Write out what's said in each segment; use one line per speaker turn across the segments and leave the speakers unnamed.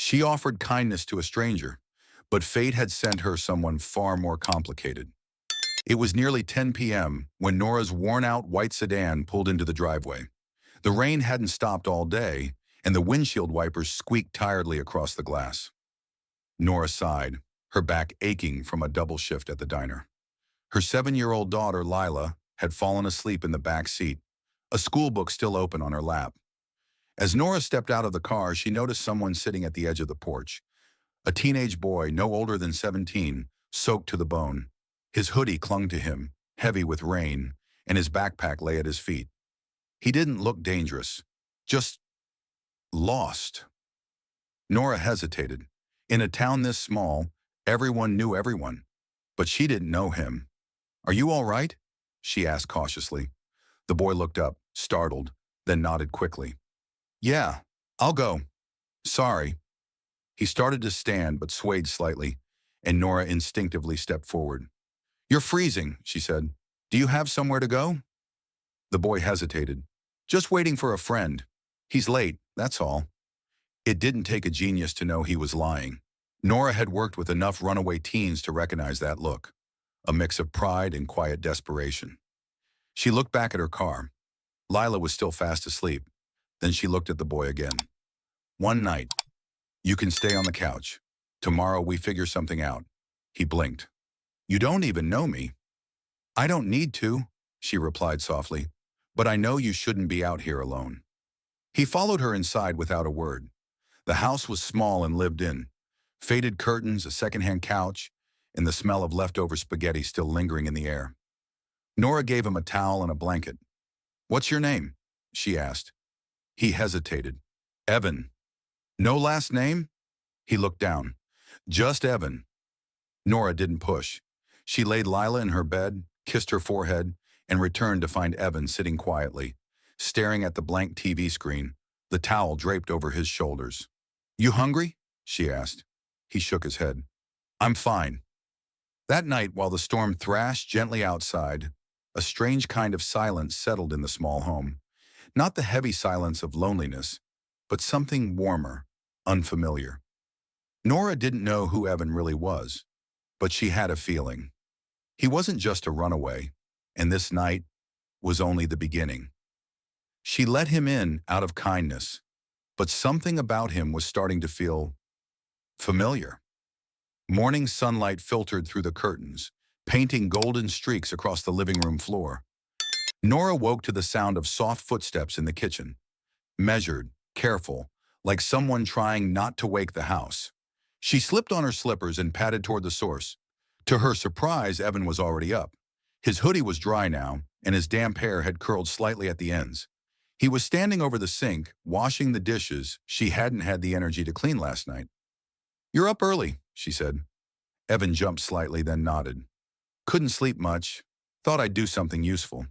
She offered kindness to a stranger, but fate had sent her someone far more complicated. It was nearly 10 p.m. when Nora's worn-out white sedan pulled into the driveway. The rain hadn't stopped all day, and the windshield wipers squeaked tiredly across the glass. Nora sighed, her back aching from a double shift at the diner. Her 7-year-old daughter, Lila, had fallen asleep in the back seat, a school book still open on her lap. As Nora stepped out of the car, she noticed someone sitting at the edge of the porch. A teenage boy, no older than 17, soaked to the bone. His hoodie clung to him, heavy with rain, and his backpack lay at his feet. He didn't look dangerous, just lost. Nora hesitated. In a town this small, everyone knew everyone, but she didn't know him. "Are you all right?" she asked cautiously. The boy looked up, startled, then nodded quickly. "Yeah, I'll go. Sorry." He started to stand but swayed slightly, and Nora instinctively stepped forward. "You're freezing," she said. "Do you have somewhere to go?" The boy hesitated. "Just waiting for a friend. He's late, that's all." It didn't take a genius to know he was lying. Nora had worked with enough runaway teens to recognize that look, a mix of pride and quiet desperation. She looked back at her car. Lila was still fast asleep. Then she looked at the boy again. "One night. You can stay on the couch. Tomorrow we figure something out." He blinked. "You don't even know me." "I don't need to," she replied softly. "But I know you shouldn't be out here alone." He followed her inside without a word. The house was small and lived in. Faded curtains, a secondhand couch, and the smell of leftover spaghetti still lingering in the air. Nora gave him a towel and a blanket. "What's your name?" she asked. He hesitated. "Evan." "No last name?" He looked down. "Just Evan." Nora didn't push. She laid Lila in her bed, kissed her forehead, and returned to find Evan sitting quietly, staring at the blank TV screen, the towel draped over his shoulders. "You hungry?" she asked. He shook his head. "I'm fine." That night, while the storm thrashed gently outside, a strange kind of silence settled in the small home. Not the heavy silence of loneliness, but something warmer, unfamiliar. Nora didn't know who Evan really was, but she had a feeling. He wasn't just a runaway, and this night was only the beginning. She let him in out of kindness, but something about him was starting to feel familiar. Morning sunlight filtered through the curtains, painting golden streaks across the living room floor. Nora woke to the sound of soft footsteps in the kitchen, measured, careful, like someone trying not to wake the house. She slipped on her slippers and padded toward the source. To her surprise, Evan was already up. His hoodie was dry now, and his damp hair had curled slightly at the ends. He was standing over the sink, washing the dishes she hadn't had the energy to clean last night. "You're up early," she said. Evan jumped slightly, then nodded. "Couldn't sleep much. Thought I'd do something useful."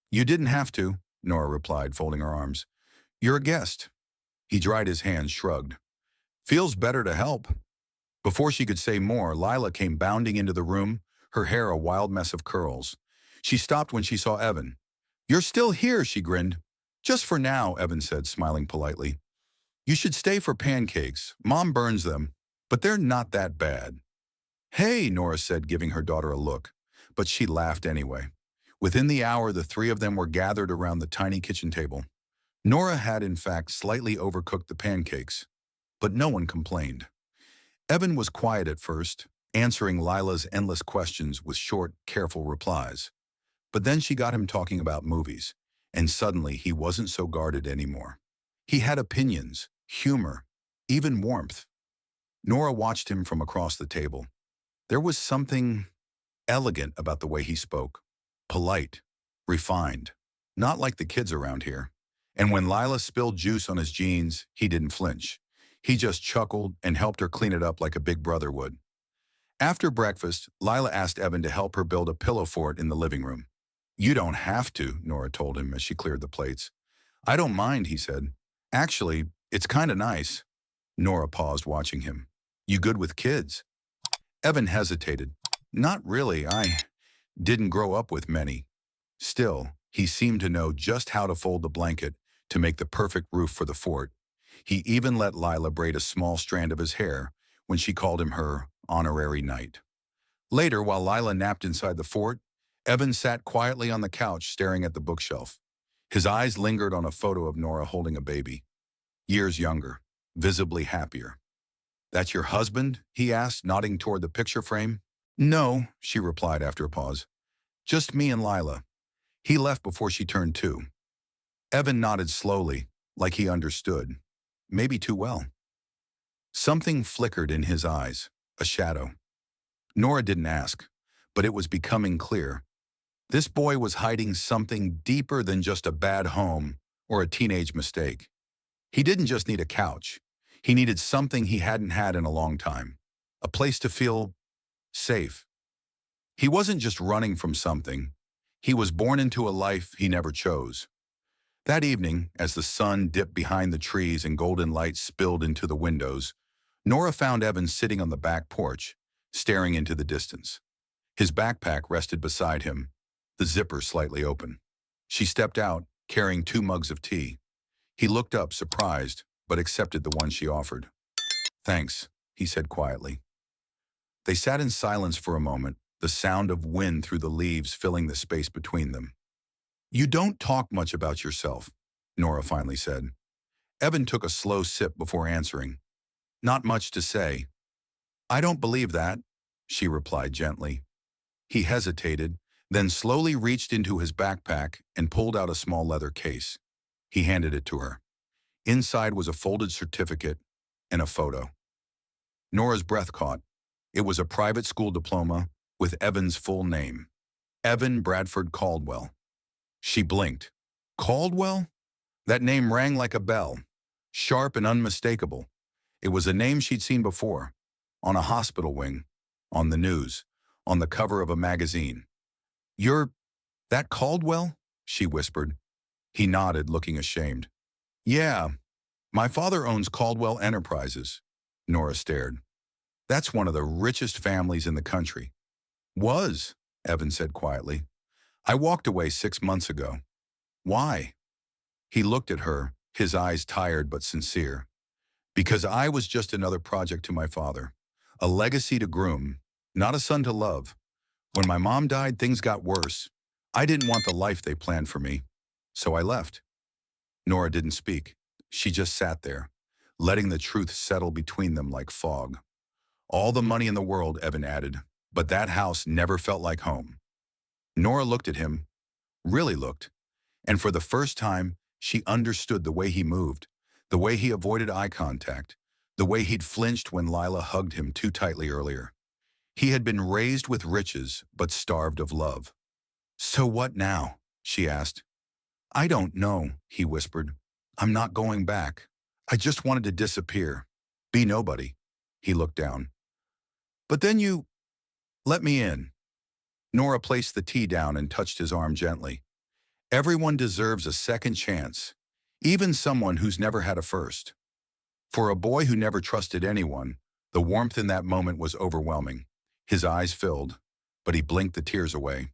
"You didn't have to," Nora replied, folding her arms. "You're a guest." He dried his hands, shrugged. "Feels better to help." Before she could say more, Lila came bounding into the room, her hair a wild mess of curls. She stopped when she saw Evan. "You're still here," she grinned. "Just for now," Evan said, smiling politely. "You should stay for pancakes. Mom burns them, but they're not that bad." "Hey," Nora said, giving her daughter a look, but she laughed anyway. Within the hour, the three of them were gathered around the tiny kitchen table. Nora had, in fact, slightly overcooked the pancakes, but no one complained. Evan was quiet at first, answering Lila's endless questions with short, careful replies. But then she got him talking about movies, and suddenly he wasn't so guarded anymore. He had opinions, humor, even warmth. Nora watched him from across the table. There was something elegant about the way he spoke, polite, refined, not like the kids around here. And when Lila spilled juice on his jeans, he didn't flinch. He just chuckled and helped her clean it up like a big brother would. After breakfast, Lila asked Evan to help her build a pillow fort in the living room. "You don't have to," Nora told him as she cleared the plates. "I don't mind," he said. "Actually, it's kind of nice." Nora paused, watching him. "You good with kids?" Evan hesitated. "Not really. I didn't grow up with many." Still, he seemed to know just how to fold the blanket to make the perfect roof for the fort. He even let Lila braid a small strand of his hair when she called him her honorary knight. Later, while Lila napped inside the fort, Evan sat quietly on the couch staring at the bookshelf. His eyes lingered on a photo of Nora holding a baby, years younger, visibly happier. "That's your husband?" he asked, nodding toward the picture frame. "No," she replied after a pause. "Just me and Lila. He left before she turned 2. Evan nodded slowly, like he understood. Maybe too well. Something flickered in his eyes, a shadow. Nora didn't ask, but it was becoming clear. This boy was hiding something deeper than just a bad home or a teenage mistake. He didn't just need a couch. He needed something he hadn't had in a long time. A place to feel safe. He wasn't just running from something. He was born into a life he never chose. That evening, as the sun dipped behind the trees and golden light spilled into the windows, Nora found Evan sitting on the back porch, staring into the distance. His backpack rested beside him, the zipper slightly open. She stepped out, carrying 2 mugs of tea. He looked up, surprised, but accepted the one she offered. "Thanks," he said quietly. They sat in silence for a moment, the sound of wind through the leaves filling the space between them. "You don't talk much about yourself," Nora finally said. Evan took a slow sip before answering. "Not much to say." "I don't believe that," she replied gently. He hesitated, then slowly reached into his backpack and pulled out a small leather case. He handed it to her. Inside was a folded certificate and a photo. Nora's breath caught. It was a private school diploma with Evan's full name, Evan Bradford Caldwell. She blinked. Caldwell? That name rang like a bell, sharp and unmistakable. It was a name she'd seen before, on a hospital wing, on the news, on the cover of a magazine. "You're that Caldwell?" she whispered. He nodded, looking ashamed. "Yeah, my father owns Caldwell Enterprises." Nora stared. "That's one of the richest families in the country." "Was," Evan said quietly. "I walked away 6 months ago." "Why?" He looked at her, his eyes tired but sincere. "Because I was just another project to my father. A legacy to groom, not a son to love. When my mom died, things got worse. I didn't want the life they planned for me, so I left." Nora didn't speak. She just sat there, letting the truth settle between them like fog. "All the money in the world," Evan added, "but that house never felt like home." Nora looked at him, really looked, and for the first time, she understood the way he moved, the way he avoided eye contact, the way he'd flinched when Lila hugged him too tightly earlier. He had been raised with riches, but starved of love. "So what now?" she asked. "I don't know," he whispered. "I'm not going back. I just wanted to disappear. Be nobody." He looked down. "But then you let me in." Nora placed the tea down and touched his arm gently. "Everyone deserves a second chance, even someone who's never had a first." For a boy who never trusted anyone, the warmth in that moment was overwhelming. His eyes filled, but he blinked the tears away.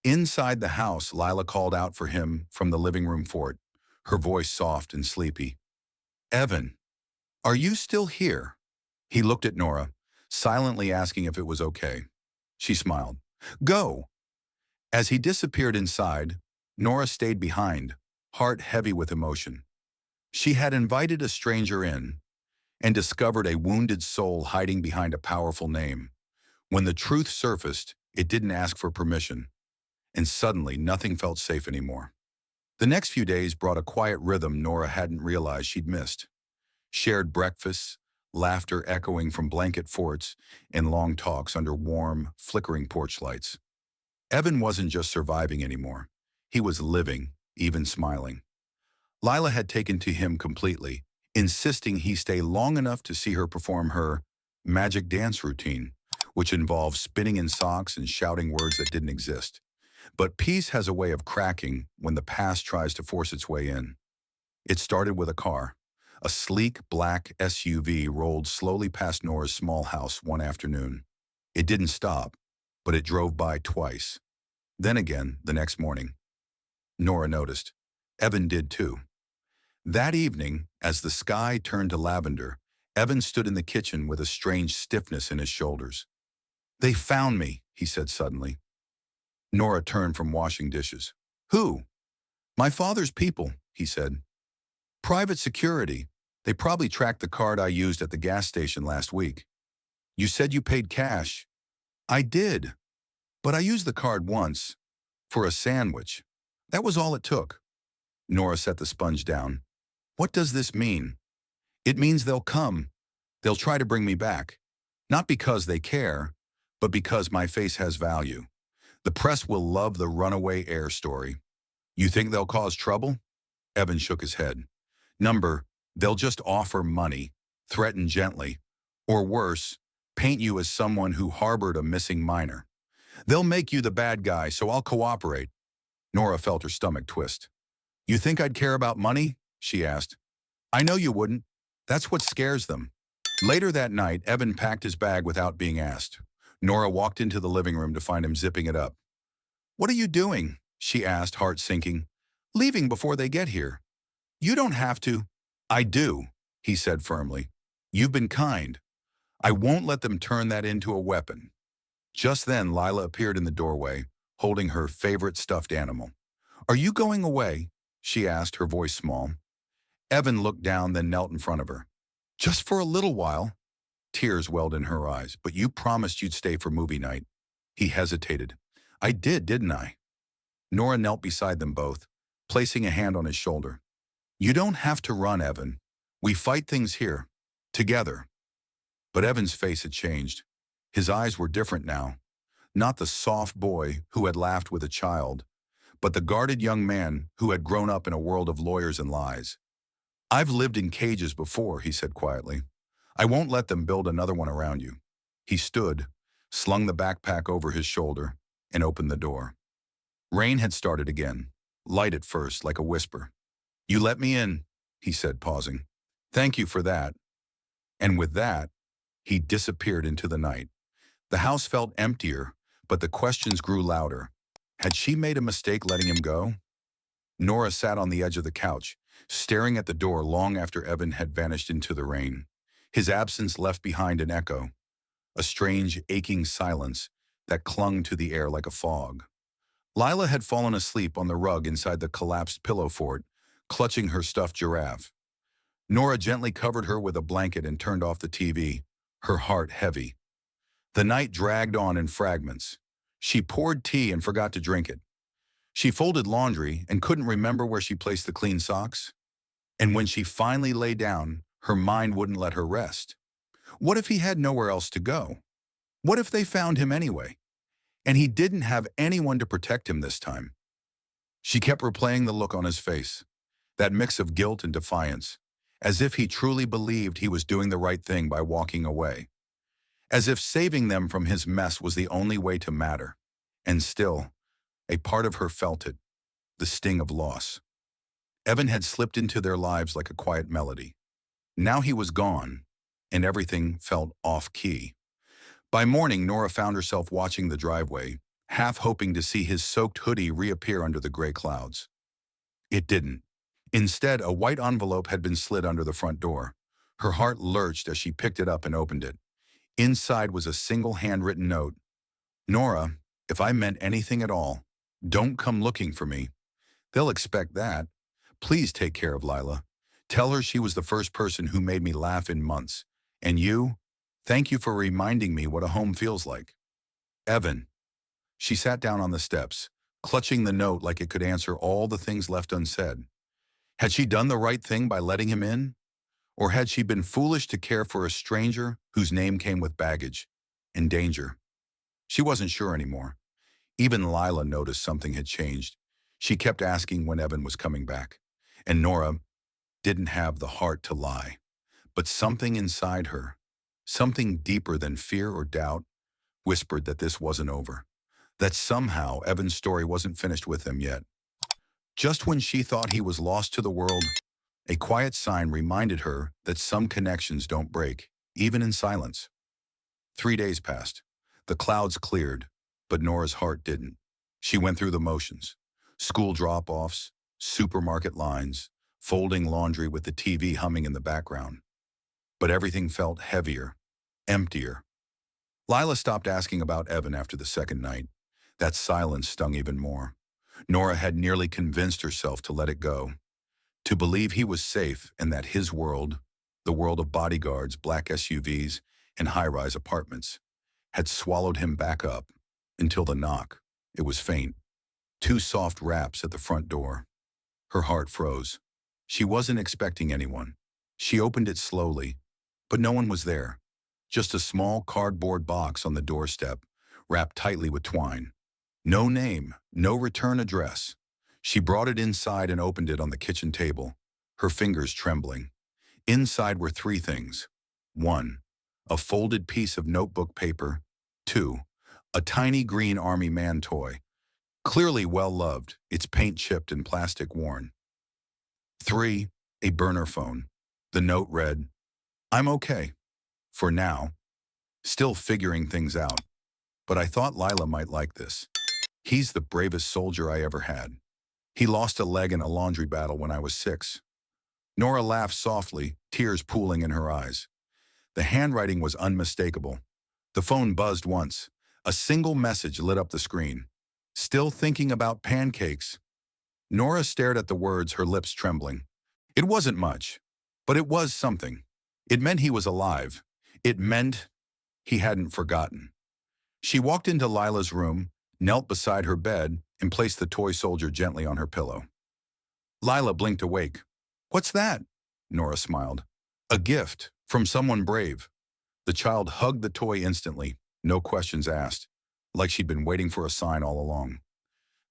Inside the house, Lila called out for him from the living room fort, her voice soft and sleepy. "Evan, are you still here?" He looked at Nora, silently asking if it was okay. She smiled. "Go." As he disappeared inside, Nora stayed behind, heart heavy with emotion. She had invited a stranger in and discovered a wounded soul hiding behind a powerful name. When the truth surfaced, it didn't ask for permission, and suddenly nothing felt safe anymore. The next few days brought a quiet rhythm Nora hadn't realized she'd missed. Shared breakfasts, laughter echoing from blanket forts, and long talks under warm, flickering porch lights. Evan wasn't just surviving anymore. He was living, even smiling. Lila had taken to him completely, insisting he stay long enough to see her perform her magic dance routine, which involved spinning in socks and shouting words that didn't exist. But peace has a way of cracking when the past tries to force its way in. It started with a car. A sleek black SUV rolled slowly past Nora's small house one afternoon. It didn't stop, but it drove by twice. Then again the next morning. Nora noticed. Evan did too. That evening, as the sky turned to lavender, Evan stood in the kitchen with a strange stiffness in his shoulders. "They found me," he said suddenly. Nora turned from washing dishes. "Who?" "My father's people," he said. "Private security. They probably tracked the card I used at the gas station last week." "You said you paid cash." "I did, but I used the card once, for a sandwich. That was all it took." Nora set the sponge down. "What does this mean?" "It means they'll come. They'll try to bring me back. Not because they care, but because my face has value. The press will love the runaway heir story." "You think they'll cause trouble?" Evan shook his head. "Number, they'll just offer money, threaten gently, or worse, paint you as someone who harbored a missing minor. They'll make you the bad guy, so I'll cooperate." Nora felt her stomach twist. "You think I'd care about money?" she asked. "I know you wouldn't. That's what scares them." Later that night, Evan packed his bag without being asked. Nora walked into the living room to find him zipping it up. "What are you doing?" she asked, heart sinking. "Leaving before they get here." "You don't have to." "I do," he said firmly. "You've been kind. I won't let them turn that into a weapon." Just then, Lila appeared in the doorway, holding her favorite stuffed animal. "Are you going away?" she asked, her voice small. Evan looked down, then knelt in front of her. "Just for a little while." Tears welled in her eyes. "But you promised you'd stay for movie night." He hesitated. "I did, didn't I?" Nora knelt beside them both, placing a hand on his shoulder. "You don't have to run, Evan. We fight things here. Together." But Evan's face had changed. His eyes were different now. Not the soft boy who had laughed with a child, but the guarded young man who had grown up in a world of lawyers and lies. "I've lived in cages before," he said quietly. "I won't let them build another one around you." He stood, slung the backpack over his shoulder, and opened the door. Rain had started again, light at first, like a whisper. "You let me in," he said, pausing. "Thank you for that." And with that, he disappeared into the night. The house felt emptier, but the questions grew louder. Had she made a mistake letting him go? Nora sat on the edge of the couch, staring at the door long after Evan had vanished into the rain. His absence left behind an echo, a strange, aching silence that clung to the air like a fog. Lila had fallen asleep on the rug inside the collapsed pillow fort, clutching her stuffed giraffe. Nora gently covered her with a blanket and turned off the TV, her heart heavy. The night dragged on in fragments. She poured tea and forgot to drink it. She folded laundry and couldn't remember where she placed the clean socks. And when she finally lay down, her mind wouldn't let her rest. What if he had nowhere else to go? What if they found him anyway? And he didn't have anyone to protect him this time. She kept replaying the look on his face, that mix of guilt and defiance, as if he truly believed he was doing the right thing by walking away. As if saving them from his mess was the only way to matter. And still, a part of her felt it, the sting of loss. Evan had slipped into their lives like a quiet melody. Now he was gone, and everything felt off-key. By morning, Nora found herself watching the driveway, half hoping to see his soaked hoodie reappear under the gray clouds. It didn't. Instead, a white envelope had been slid under the front door. Her heart lurched as she picked it up and opened it. Inside was a single handwritten note. "Nora, if I meant anything at all, don't come looking for me. They'll expect that. Please take care of Lila. Tell her she was the first person who made me laugh in months. And you, thank you for reminding me what a home feels like. Evan." She sat down on the steps, clutching the note like it could answer all the things left unsaid. Had she done the right thing by letting him in? Or had she been foolish to care for a stranger whose name came with baggage and danger? She wasn't sure anymore. Even Lila noticed something had changed. She kept asking when Evan was coming back. And Nora didn't have the heart to lie. But something inside her, something deeper than fear or doubt, whispered that this wasn't over. That somehow Evan's story wasn't finished with him yet. Just when she thought he was lost to the world, a quiet sign reminded her that some connections don't break, even in silence. 3 days passed. The clouds cleared, but Nora's heart didn't. She went through the motions. School drop-offs, supermarket lines, folding laundry with the TV humming in the background. But everything felt heavier, emptier. Lila stopped asking about Evan after the second night. That silence stung even more. Nora had nearly convinced herself to let it go, to believe he was safe and that his world, the world of bodyguards, black SUVs, and high-rise apartments, had swallowed him back up until the knock. It was faint. Two soft raps at the front door. Her heart froze. She wasn't expecting anyone. She opened it slowly, but no one was there. Just a small cardboard box on the doorstep, wrapped tightly with twine. No name, no return address. She brought it inside and opened it on the kitchen table, her fingers trembling. Inside were three things. 1. A folded piece of notebook paper. 2. A tiny green army man toy, clearly well-loved, its paint chipped and plastic worn. 3. A burner phone. The note read, "I'm okay. For now. Still figuring things out. But I thought Lila might like this. He's the bravest soldier I ever had. He lost a leg in a laundry battle when I was 6. Nora laughed softly, tears pooling in her eyes. The handwriting was unmistakable. The phone buzzed once. A single message lit up the screen. "Still thinking about pancakes." Nora stared at the words, her lips trembling. It wasn't much, but it was something. It meant he was alive. It meant he hadn't forgotten. She walked into Lila's room, knelt beside her bed, and placed the toy soldier gently on her pillow. Lila blinked awake. "What's that?" Nora smiled. "A gift, from someone brave." The child hugged the toy instantly, no questions asked, like she'd been waiting for a sign all along.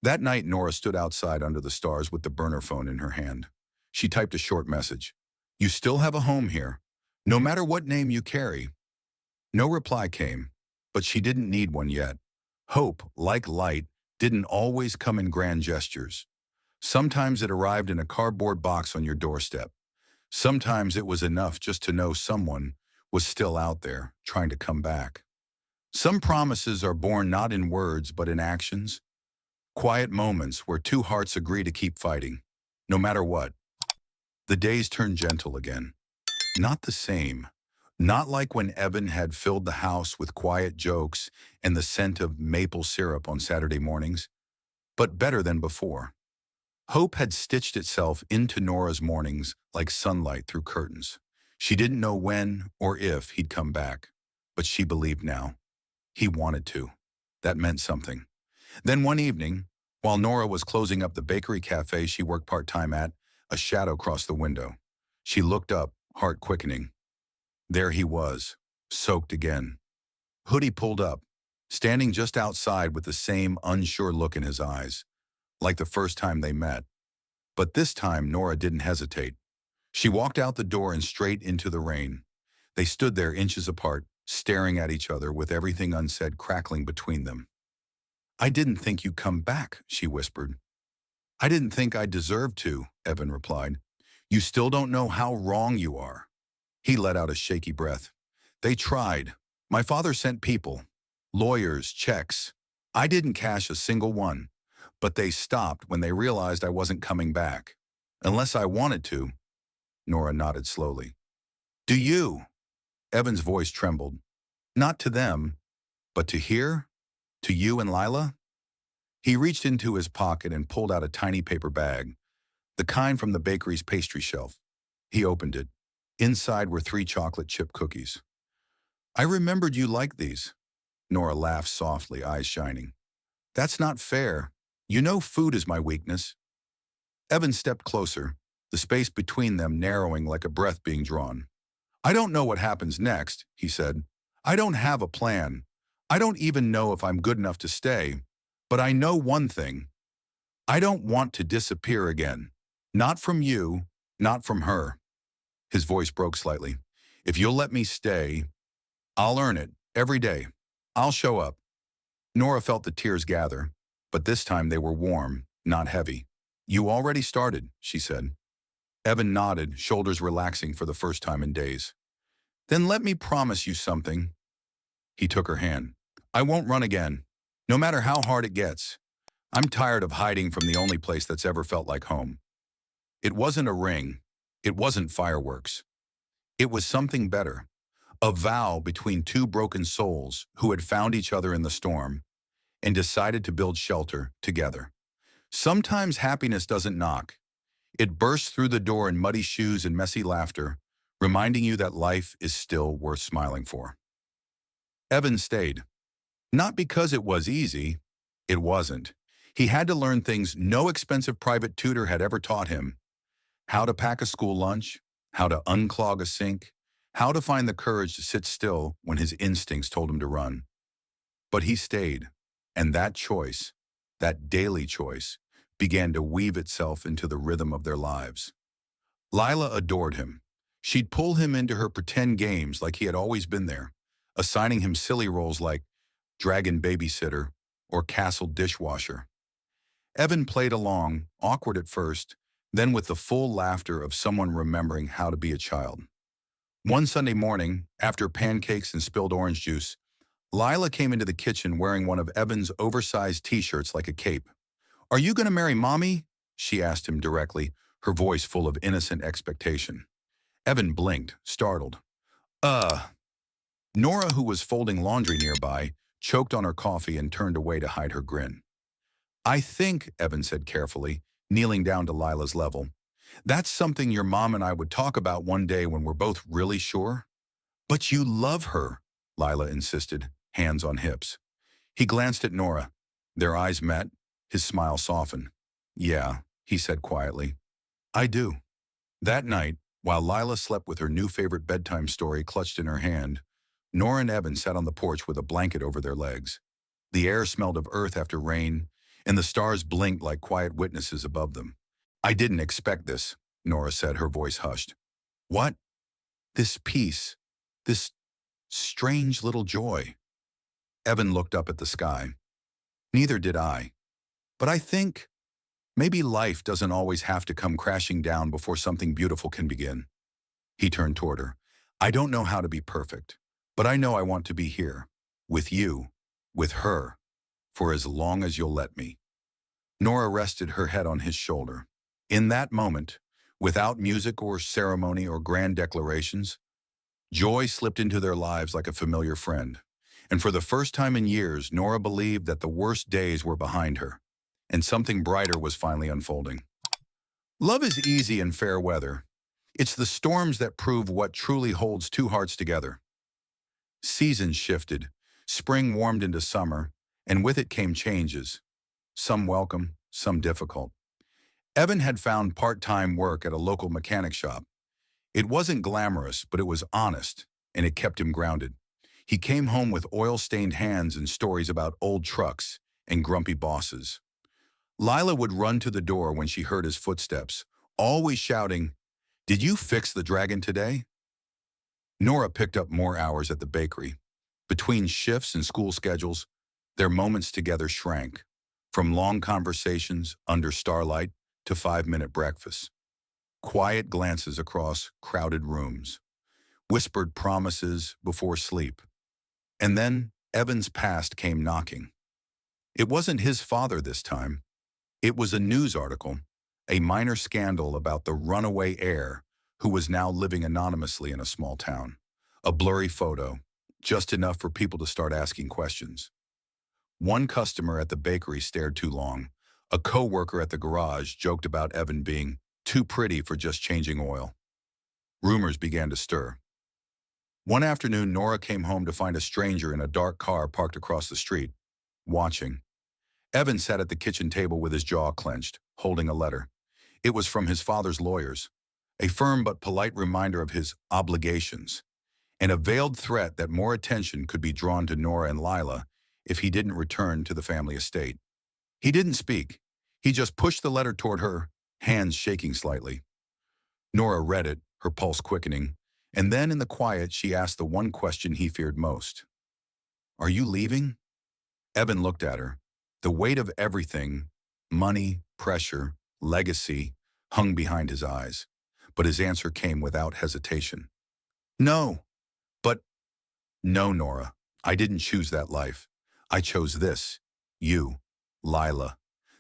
That night, Nora stood outside under the stars with the burner phone in her hand. She typed a short message. "You still have a home here, no matter what name you carry." No reply came, but she didn't need one yet. Hope, like light, didn't always come in grand gestures. Sometimes it arrived in a cardboard box on your doorstep. Sometimes it was enough just to know someone was still out there, trying to come back. Some promises are born not in words but in actions. Quiet moments where two hearts agree to keep fighting, no matter what. The days turned gentle again. Not the same. Not like when Evan had filled the house with quiet jokes and the scent of maple syrup on Saturday mornings, but better than before. Hope had stitched itself into Nora's mornings like sunlight through curtains. She didn't know when or if he'd come back, but she believed now. He wanted to. That meant something. Then one evening, while Nora was closing up the bakery cafe she worked part-time at, a shadow crossed the window. She looked up, heart quickening. There he was, soaked again. Hoodie pulled up, standing just outside with the same unsure look in his eyes, like the first time they met. But this time, Nora didn't hesitate. She walked out the door and straight into the rain. They stood there inches apart, staring at each other with everything unsaid crackling between them. "I didn't think you'd come back," she whispered. "I didn't think I deserved to," Evan replied. "You still don't know how wrong you are." He let out a shaky breath. "They tried. My father sent people. Lawyers, checks. I didn't cash a single one. But they stopped when they realized I wasn't coming back. Unless I wanted to." Nora nodded slowly. "Do you?" Evan's voice trembled. "Not to them, but to here? To you and Lila?" He reached into his pocket and pulled out a tiny paper bag, the kind from the bakery's pastry shelf. He opened it. Inside were 3 chocolate chip cookies. "I remembered you liked these." Nora laughed softly, eyes shining. "That's not fair. You know food is my weakness." Evan stepped closer, the space between them narrowing like a breath being drawn. "I don't know what happens next," he said. "I don't have a plan. I don't even know if I'm good enough to stay. But I know one thing. I don't want to disappear again. Not from you, not from her." His voice broke slightly. "If you'll let me stay, I'll earn it, every day. I'll show up." Nora felt the tears gather, but this time they were warm, not heavy. "You already started," she said. Evan nodded, shoulders relaxing for the first time in days. "Then let me promise you something." He took her hand. "I won't run again, no matter how hard it gets. I'm tired of hiding from the only place that's ever felt like home." It wasn't a ring. It wasn't fireworks. It was something better. A vow between two broken souls who had found each other in the storm and decided to build shelter together. Sometimes happiness doesn't knock. It bursts through the door in muddy shoes and messy laughter, reminding you that life is still worth smiling for. Evan stayed. Not because it was easy. It wasn't. He had to learn things no expensive private tutor had ever taught him. How to pack a school lunch, how to unclog a sink, how to find the courage to sit still when his instincts told him to run. But he stayed, and that choice, that daily choice, began to weave itself into the rhythm of their lives. Lila adored him. She'd pull him into her pretend games like he had always been there, assigning him silly roles like dragon babysitter or castle dishwasher. Evan played along, awkward at first, then with the full laughter of someone remembering how to be a child. One Sunday morning, after pancakes and spilled orange juice, Lila came into the kitchen wearing one of Evan's oversized t-shirts like a cape. "Are you going to marry Mommy?" she asked him directly, her voice full of innocent expectation. Evan blinked, startled. "Uh." Nora, who was folding laundry nearby, choked on her coffee and turned away to hide her grin. "I think," Evan said carefully, kneeling down to Lila's level, "that's something your mom and I would talk about one day when we're both really sure." "But you love her," Lila insisted, hands on hips. He glanced at Nora. Their eyes met, his smile softened. "Yeah," he said quietly, "I do." That night, while Lila slept with her new favorite bedtime story clutched in her hand, Nora and Evan sat on the porch with a blanket over their legs. The air smelled of earth after rain, and the stars blinked like quiet witnesses above them. "I didn't expect this," Nora said, her voice hushed. "What?" "This peace, this strange little joy." Evan looked up at the sky. "Neither did I. But I think maybe life doesn't always have to come crashing down before something beautiful can begin." He turned toward her. "I don't know how to be perfect, but I know I want to be here, with you, with her, for as long as you'll let me." Nora rested her head on his shoulder. In that moment, without music or ceremony or grand declarations, joy slipped into their lives like a familiar friend. And for the first time in years, Nora believed that the worst days were behind her, and something brighter was finally unfolding. Love is easy in fair weather. It's the storms that prove what truly holds two hearts together. Seasons shifted. Spring warmed into summer, and with it came changes. Some welcome, some difficult. Evan had found part-time work at a local mechanic shop. It wasn't glamorous, but it was honest, and it kept him grounded. He came home with oil-stained hands and stories about old trucks and grumpy bosses. Lila would run to the door when she heard his footsteps, always shouting, "Did you fix the dragon today?" Nora picked up more hours at the bakery. Between shifts and school schedules, their moments together shrank, from long conversations under starlight to 5-minute breakfasts. Quiet glances across crowded rooms, whispered promises before sleep. And then Evan's past came knocking. It wasn't his father this time. It was a news article, a minor scandal about the runaway heir who was now living anonymously in a small town. A blurry photo, just enough for people to start asking questions. One customer at the bakery stared too long. A co-worker at the garage joked about Evan being too pretty for just changing oil. Rumors began to stir. One afternoon, Nora came home to find a stranger in a dark car parked across the street, watching. Evan sat at the kitchen table with his jaw clenched, holding a letter. It was from his father's lawyers, a firm but polite reminder of his obligations, and a veiled threat that more attention could be drawn to Nora and Lila if he didn't return to the family estate. He didn't speak. He just pushed the letter toward her, hands shaking slightly. Nora read it, her pulse quickening, and then in the quiet she asked the one question he feared most. "Are you leaving?" Evan looked at her. The weight of everything, money, pressure, legacy, hung behind his eyes, but his answer came without hesitation. "No." "But—" "No, Nora, I didn't choose that life. I chose this, you, Lila,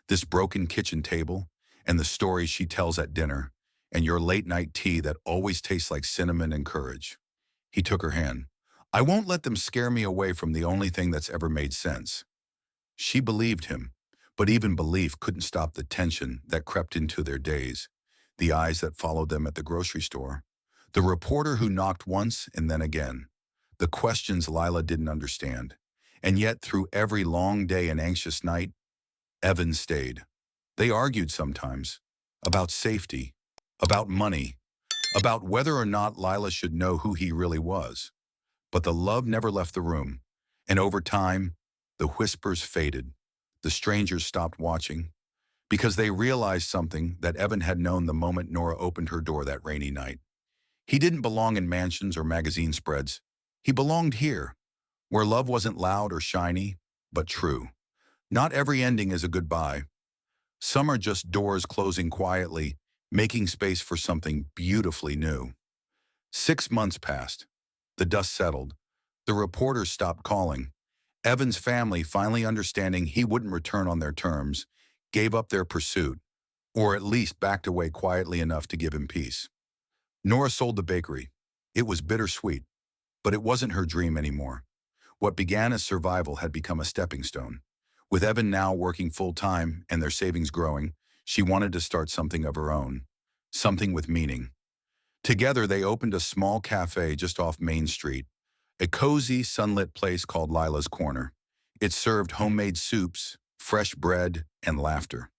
this broken kitchen table, and the stories she tells at dinner, and your late-night tea that always tastes like cinnamon and courage. He took her hand. I won't let them scare me away from the only thing that's ever made sense. She believed him, but even belief couldn't stop the tension that crept into their days, the eyes that followed them at the grocery store, the reporter who knocked once and then again, the questions Lila didn't understand. And yet, through every long day and anxious night, Evan stayed. They argued sometimes about safety, about money, about whether or not Lila should know who he really was. But the love never left the room, and over time, the whispers faded. The strangers stopped watching because they realized something that Evan had known the moment Nora opened her door that rainy night. He didn't belong in mansions or magazine spreads. He belonged here, where love wasn't loud or shiny, but true. Not every ending is a goodbye. Some are just doors closing quietly, making space for something beautifully new. 6 months passed. The dust settled. The reporters stopped calling. Evan's family, finally understanding he wouldn't return on their terms, gave up their pursuit, or at least backed away quietly enough to give him peace. Nora sold the bakery. It was bittersweet, but it wasn't her dream anymore. What began as survival had become a stepping stone. With Evan now working full-time and their savings growing, she wanted to start something of her own, something with meaning. Together, they opened a small cafe just off Main Street, a cozy, sunlit place called Lila's Corner. It served homemade soups, fresh bread, and laughter.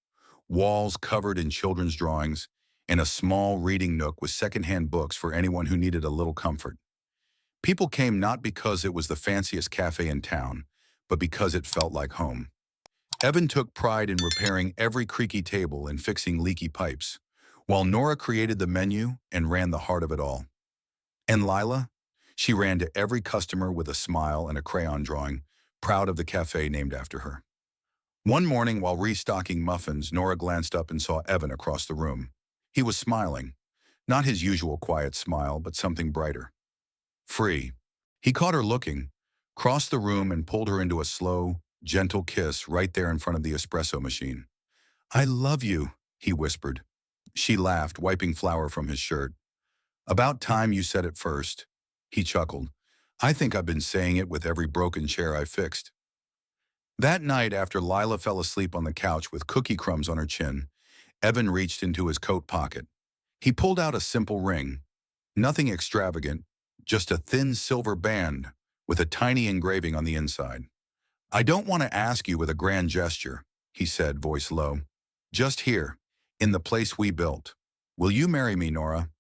Walls covered in children's drawings, and a small reading nook with secondhand books for anyone who needed a little comfort. People came not because it was the fanciest cafe in town, but because it felt like home. Evan took pride in repairing every creaky table and fixing leaky pipes, while Nora created the menu and ran the heart of it all. And Lila? She ran to every customer with a smile and a crayon drawing, proud of the cafe named after her. One morning while restocking muffins, Nora glanced up and saw Evan across the room. He was smiling, not his usual quiet smile, but something brighter. Free. He caught her looking, crossed the room and pulled her into a slow, gentle kiss right there in front of the espresso machine. I love you, he whispered. She laughed, wiping flour from his shirt. About time you said it first. He chuckled. I think I've been saying it with every broken chair I fixed. That night, after Lila fell asleep on the couch with cookie crumbs on her chin, Evan reached into his coat pocket. He pulled out a simple ring. Nothing extravagant, just a thin silver band with a tiny engraving on the inside. I don't want to ask you with a grand gesture, he said, voice low. Just here, in the place we built. Will you marry me, Nora?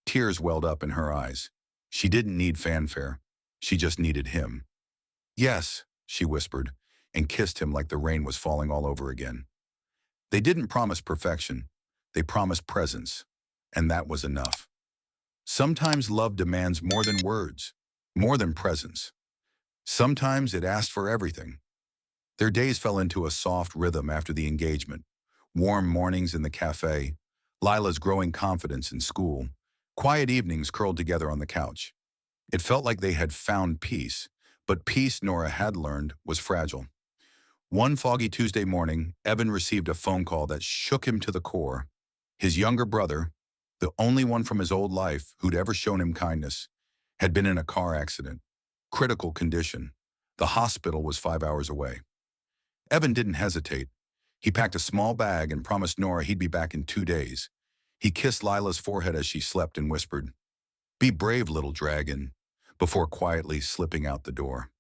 Tears welled up in her eyes. She didn't need fanfare. She just needed him. Yes, she whispered, and kissed him like the rain was falling all over again. They didn't promise perfection. They promised presence, and that was enough. Sometimes love demands more than words, more than presence. Sometimes it asked for everything. Their days fell into a soft rhythm after the engagement. Warm mornings in the cafe, Lila's growing confidence in school, quiet evenings curled together on the couch. It felt like they had found peace, but peace, Nora had learned, was fragile. One foggy Tuesday morning, Evan received a phone call that shook him to the core. His younger brother, the only one from his old life who'd ever shown him kindness, had been in a car accident. Critical condition. The hospital was 5 hours away. Evan didn't hesitate. He packed a small bag and promised Nora he'd be back in 2 days. He kissed Lila's forehead as she slept and whispered, "Be brave, little dragon," before quietly slipping out the door.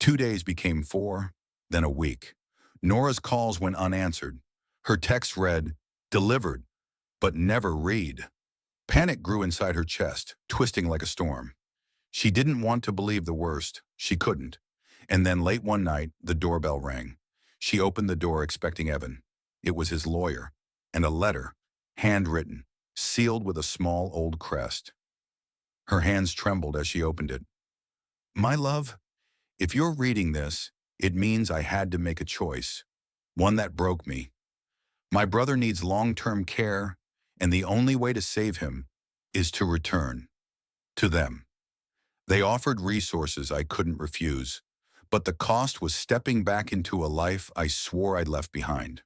2 days became 4, then a week. Nora's calls went unanswered. Her texts read, "Delivered, but never read." Panic grew inside her chest, twisting like a storm. She didn't want to believe the worst. She couldn't. And then late one night, the doorbell rang. She opened the door expecting Evan. It was his lawyer, and a letter, handwritten, sealed with a small old crest. Her hands trembled as she opened it. My love, if you're reading this, it means I had to make a choice, one that broke me. My brother needs long-term care, and the only way to save him is to return to them. They offered resources I couldn't refuse, but the cost was stepping back into a life I swore I'd left behind.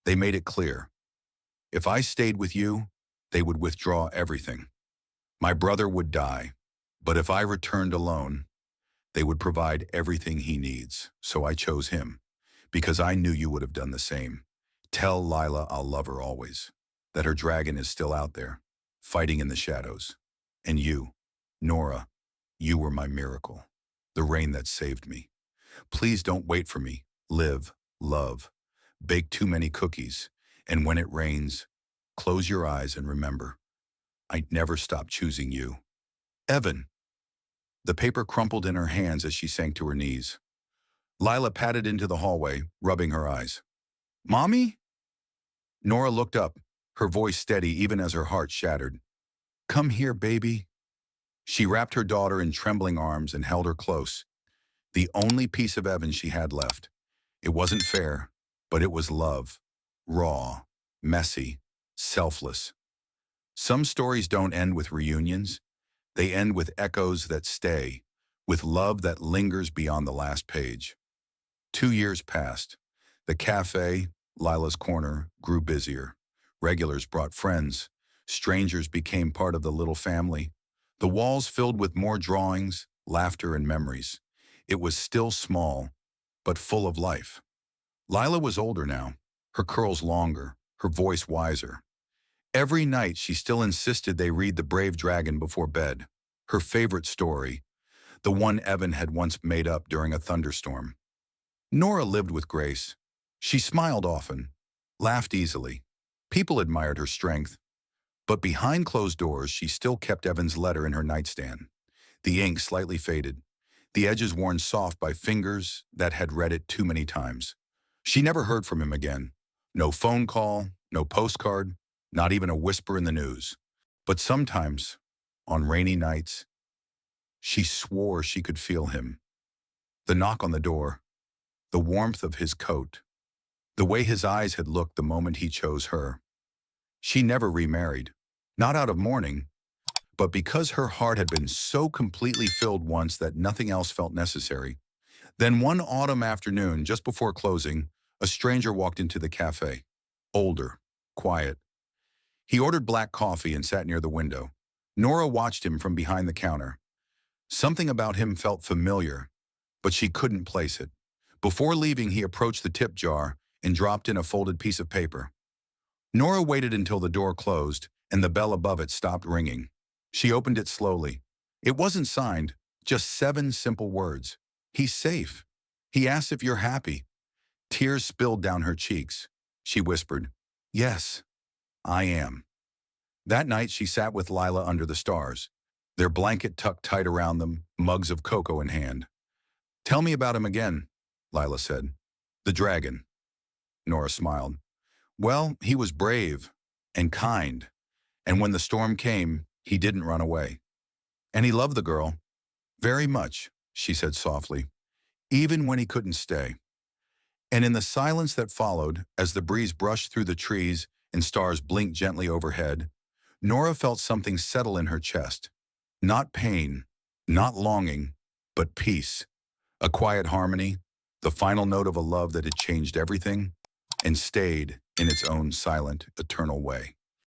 They made it clear. If I stayed with you, they would withdraw everything. My brother would die, but if I returned alone, they would provide everything he needs. So I chose him, because I knew you would have done the same. Tell Lila I'll love her always, that her dragon is still out there, fighting in the shadows. And you, Nora, you were my miracle, the rain that saved me. Please don't wait for me. Live, love, bake too many cookies, and when it rains, close your eyes and remember, I never stopped choosing you. Evan. The paper crumpled in her hands as she sank to her knees. Lila padded into the hallway, rubbing her eyes. Mommy? Nora looked up, her voice steady even as her heart shattered. Come here, baby. She wrapped her daughter in trembling arms and held her close, the only piece of Evan she had left. It wasn't fair, but it was love. Raw, messy, selfless. Some stories don't end with reunions. They end with echoes that stay, with love that lingers beyond the last page. 2 years passed. The cafe, Lila's Corner, grew busier. Regulars brought friends. Strangers became part of the little family. The walls filled with more drawings, laughter, and memories. It was still small, but full of life. Lila was older now, her curls longer, her voice wiser. Every night she still insisted they read The Brave Dragon before bed, her favorite story, the one Evan had once made up during a thunderstorm. Nora lived with grace. She smiled often, laughed easily. People admired her strength. But behind closed doors, she still kept Evan's letter in her nightstand, the ink slightly faded, the edges worn soft by fingers that had read it too many times. She never heard from him again. No phone call, no postcard, not even a whisper in the news. But sometimes, on rainy nights, she swore she could feel him. The knock on the door, the warmth of his coat, the way his eyes had looked the moment he chose her. She never remarried, not out of mourning, but because her heart had been so completely filled once that nothing else felt necessary. Then one autumn afternoon, just before closing, a stranger walked into the cafe. Older, quiet. He ordered black coffee and sat near the window. Nora watched him from behind the counter. Something about him felt familiar, but she couldn't place it. Before leaving, he approached the tip jar and dropped in a folded piece of paper. Nora waited until the door closed and the bell above it stopped ringing. She opened it slowly. It wasn't signed, just 7 simple words. He's safe. He asks if you're happy. Tears spilled down her cheeks. She whispered, Yes, I am. That night she sat with Lila under the stars, their blanket tucked tight around them, mugs of cocoa in hand. Tell me about him again, Lila said. The dragon. Nora smiled. Well, he was brave and kind, and when the storm came, he didn't run away. And he loved the girl. Very much, she said softly, even when he couldn't stay. And in the silence that followed, as the breeze brushed through the trees and stars blinked gently overhead, Nora felt something settle in her chest. Not pain, not longing, but peace. A quiet harmony, the final note of a love that had changed everything and stayed in its own silent, eternal way.